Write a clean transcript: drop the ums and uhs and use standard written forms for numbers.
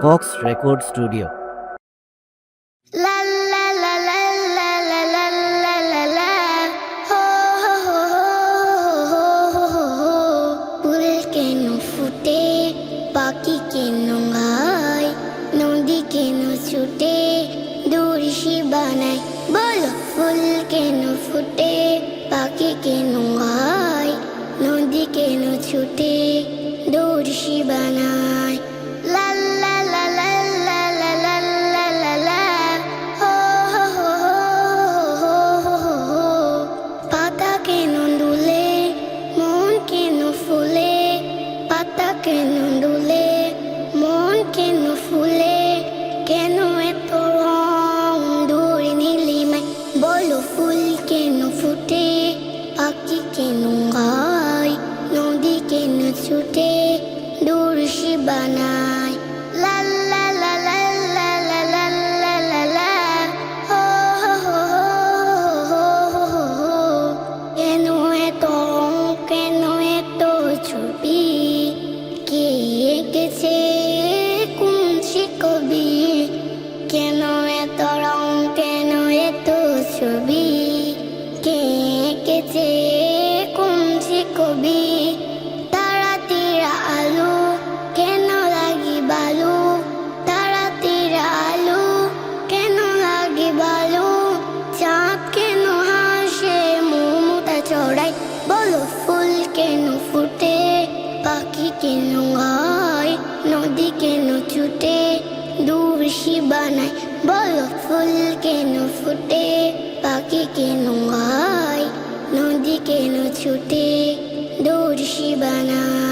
Cox record studio. La la la la la la la la la la ho ho ho ho ho ho ho ফুল কেন ফুটে পাখি কেন গায় নদী কেন ছুটে দূরশি বানায় বলো ফুল কেন ফুটে পাখি কেন গায় নদী কেন ছুটে দূরশি বানায় la la la la la la la la la la ho ho ho ho ho ho ho পাতা কেন দুলে মন কেন ফুলে পাতা কেন দুলে মন কেন ফুলে কেন এত রং দূরে নীলিমায় বলো ফুল কেন ফুটে পাখি কেন গায় নদী কেন ছুটে দূরশি বানায় la la la la la la la la la la ho ho ho ho ho ho কেন এত রং কেন এত ছবি কে এঁকেছে কোন সে কবি কেন এত রং কেন এত ছবি কে এঁকেছে কোন সে কবি তারা তেরা আলো কেন লাগি বালু তারা তেরা আলো কেন লাগে বালু চাঁদ কেন হাসে মমতা চড়াই বলো ফুল কেন ফুটে পাখি কেন গায় নদী কেন ছুটে দূরশি বানায় বলো ফুল কেন ফুটে পাখি কেন গায় নদী কেন ছুটে দূরশি বানায়